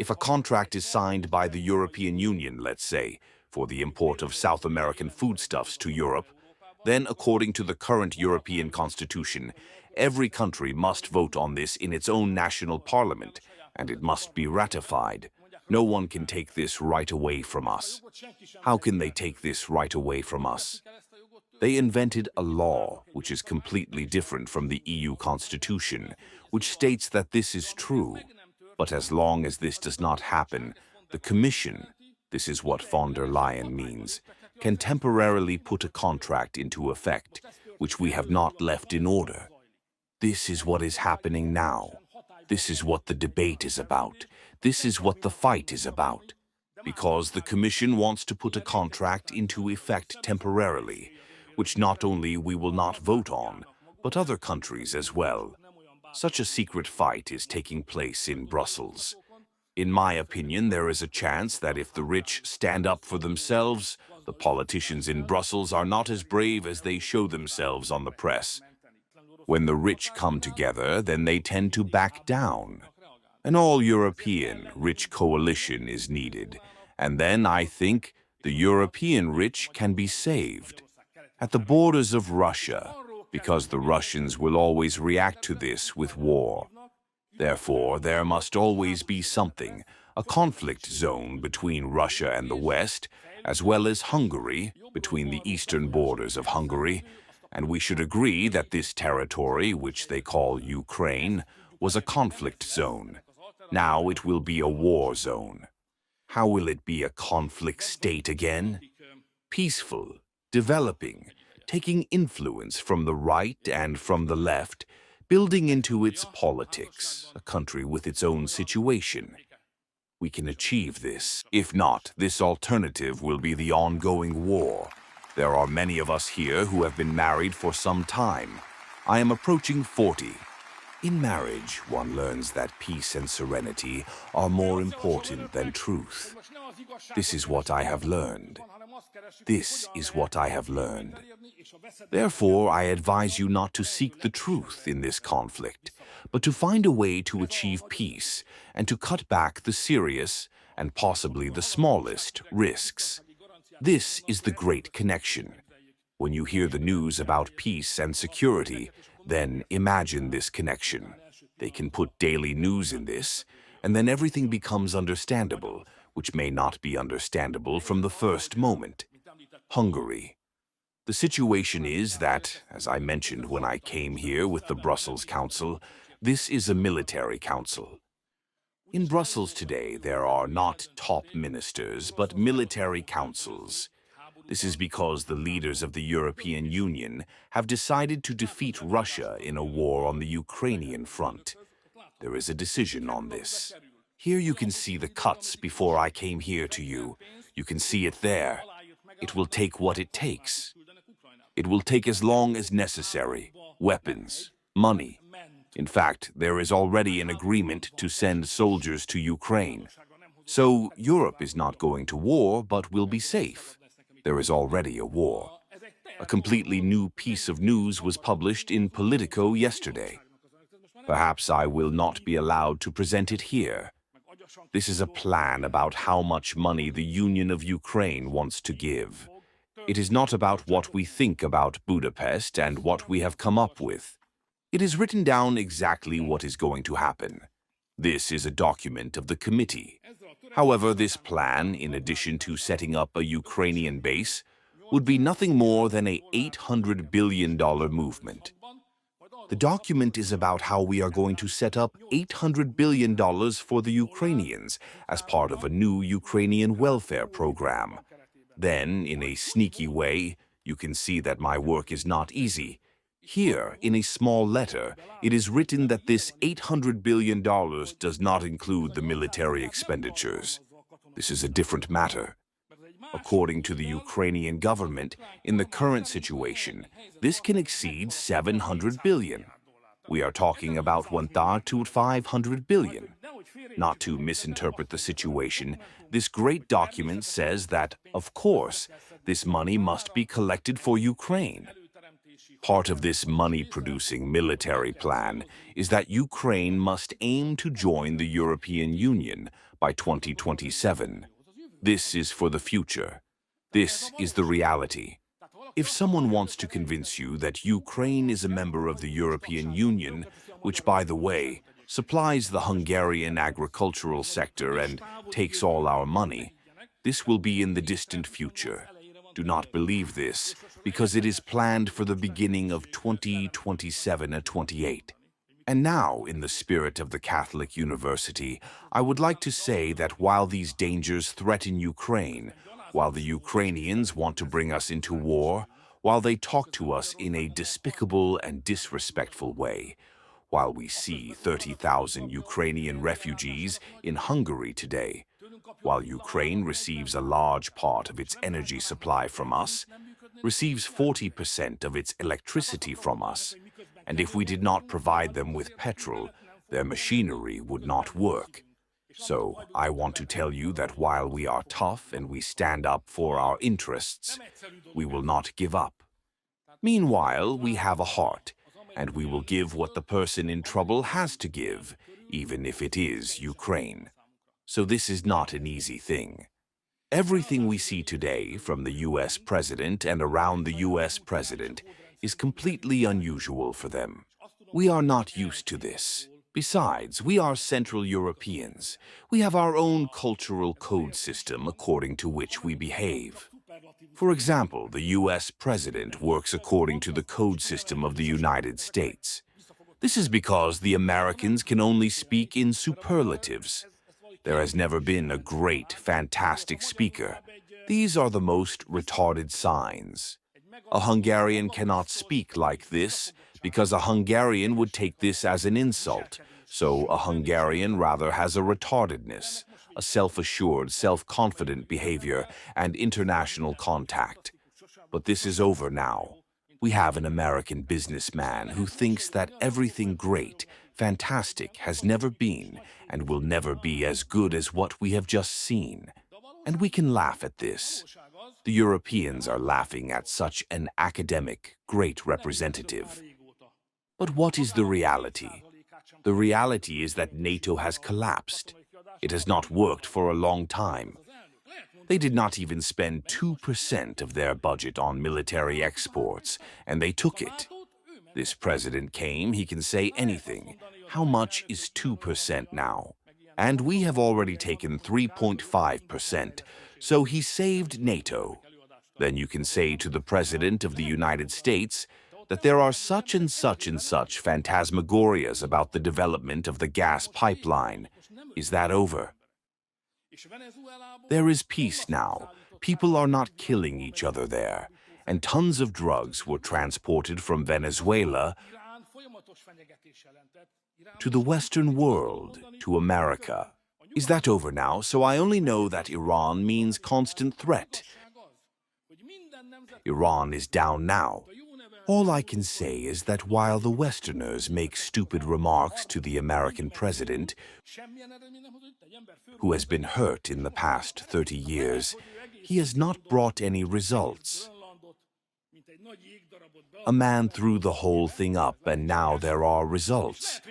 If a contract is signed by the European Union, let's say, for the import of South American foodstuffs to Europe, then according to the current European Constitution, every country must vote on this in its own national parliament, and it must be ratified. No one can take this right away from us. How can they take this right away from us? They invented a law which is completely different from the EU Constitution, which states that this is true. But as long as this does not happen, the Commission, this is what von der Leyen means, can temporarily put a contract into effect, which we have not left in order. This is what is happening now. This is what the debate is about. This is what the fight is about. Because the Commission wants to put a contract into effect temporarily, which not only we will not vote on, but other countries as well. Such a secret fight is taking place in Brussels. In my opinion, there is a chance that if the rich stand up for themselves, the politicians in Brussels are not as brave as they show themselves on the press. When the rich come together, then they tend to back down. An all-European rich coalition is needed, and then I think the European rich can be saved. At the borders of Russia, because the Russians will always react to this with war. Therefore, there must always be something, a conflict zone between Russia and the West, as well as Hungary, between the eastern borders of Hungary, and we should agree that this territory, which they call Ukraine, was a conflict zone. Now it will be a war zone. How will it be a conflict state again? Peaceful, developing, taking influence from the right and from the left, building into its politics, a country with its own situation. We can achieve this. If not, this alternative will be the ongoing war. There are many of us here who have been married for some time. I am approaching 40. In marriage, one learns that peace and serenity are more important than truth. This is what I have learned. This is what I have learned. Therefore, I advise you not to seek the truth in this conflict, but to find a way to achieve peace and to cut back the serious and possibly the smallest risks. This is the great connection. When you hear the news about peace and security, then imagine this connection. They can put daily news in this, and then everything becomes understandable, which may not be understandable from the first moment. Hungary. The situation is that, as I mentioned when I came here with the Brussels Council, this is a military council. In Brussels today, there are not top ministers, but military councils. This is because the leaders of the European Union have decided to defeat Russia in a war on the Ukrainian front. There is a decision on this. Here you can see the cuts before I came here to you. You can see it there. It will take what it takes. It will take as long as necessary. Weapons, money. In fact, there is already an agreement to send soldiers to Ukraine. So Europe is not going to war, but will be safe. There is already a war. A completely new piece of news was published in Politico yesterday. Perhaps I will not be allowed to present it here. This is a plan about how much money the Union of Ukraine wants to give. It is not about what we think about Budapest and what we have come up with. It is written down exactly what is going to happen. This is a document of the committee. However, this plan, in addition to setting up a Ukrainian base, would be nothing more than an $800 billion movement. The document is about how we are going to set up $800 billion for the Ukrainians as part of a new Ukrainian welfare program. Then, in a sneaky way, you can see that my work is not easy. Here, in a small letter, it is written that this $800 billion does not include the military expenditures. This is a different matter. According to the Ukrainian government, in the current situation, this can exceed $700 billion. We are talking about 1,000 to 500 billion. Not to misinterpret the situation, this great document says that, of course, this money must be collected for Ukraine. Part of this money-producing military plan is that Ukraine must aim to join the European Union by 2027. This is for the future. This is the reality. If someone wants to convince you that Ukraine is a member of the European Union, which, by the way, supplies the Hungarian agricultural sector and takes all our money, this will be in the distant future. Do not believe this, because it is planned for the beginning of 2027 or 28. And now, in the spirit of the Catholic University, I would like to say that while these dangers threaten Ukraine, while the Ukrainians want to bring us into war, while they talk to us in a despicable and disrespectful way, while we see 30,000 Ukrainian refugees in Hungary today, while Ukraine receives a large part of its energy supply from us, receives 40% of its electricity from us, and if we did not provide them with petrol, their machinery would not work. So, I want to tell you that while we are tough and we stand up for our interests, we will not give up. Meanwhile, we have a heart, and we will give what the person in trouble has to give, even if it is Ukraine. So this is not an easy thing. Everything we see today from the US President and around the US President is completely unusual for them. We are not used to this. Besides, we are Central Europeans. We have our own cultural code system according to which we behave. For example, the US President works according to the code system of the United States. This is because the Americans can only speak in superlatives. There has never been a great, fantastic speaker. These are the most retarded signs. A Hungarian cannot speak like this because a Hungarian would take this as an insult, so a Hungarian rather has a retardedness, a self-assured, self-confident behavior, and international contact. But this is over now. We have an American businessman who thinks that everything great, fantastic has never been and will never be as good as what we have just seen. And we can laugh at this. The Europeans are laughing at such an academic, great representative. But what is the reality? The reality is that NATO has collapsed. It has not worked for a long time. They did not even spend 2% of their budget on military exports, and they took it. This president came, he can say anything. How much is 2% now? And we have already taken 3.5%, so he saved NATO. Then you can say to the President of the United States that there are such and such and such phantasmagorias about the development of the gas pipeline. Is that over? There is peace now. People are not killing each other there. And tons of drugs were transported from Venezuela to the Western world, to America. Is that over now? So I only know that Iran means constant threat. Iran is down now. All I can say is that while the Westerners make stupid remarks to the American president, who has been hurt in the past 30 years, he has not brought any results. A man threw the whole thing up, and now there are results.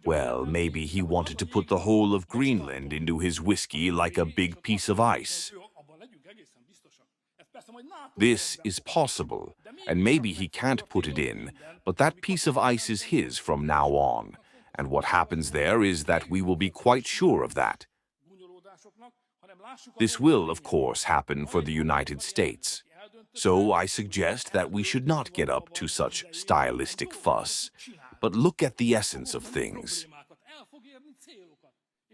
Well, maybe he wanted to put the whole of Greenland into his whiskey like a big piece of ice. This is possible, and maybe he can't put it in, but that piece of ice is his from now on. And what happens there is that we will be quite sure of that. This will, of course, happen for the United States. So I suggest that we should not get up to such stylistic fuss, but look at the essence of things.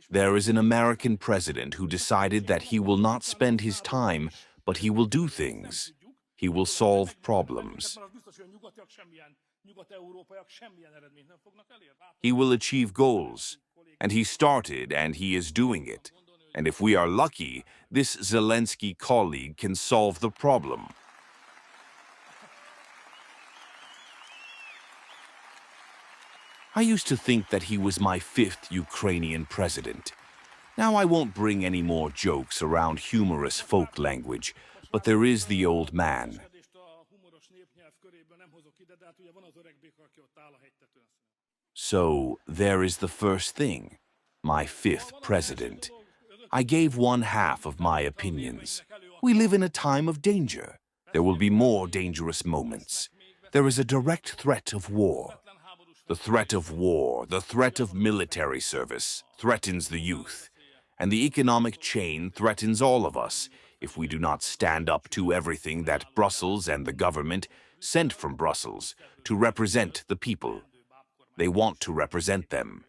There is an American president who decided that he will not spend his time, but he will do things. He will solve problems. He will achieve goals. And he started, and he is doing it. And if we are lucky, this Zelenskyy colleague can solve the problem. I used to think that he was my 5th Ukrainian president. Now I won't bring any more jokes around humorous folk language, but there is the old man. So there is the first thing, my fifth president. I gave one half of my opinions. We live in a time of danger. There will be more dangerous moments. There is a direct threat of war. The threat of war, the threat of military service, threatens the youth. And the economic chain threatens all of us if we do not stand up to everything that Brussels and the government sent from Brussels to represent the people. They want to represent them.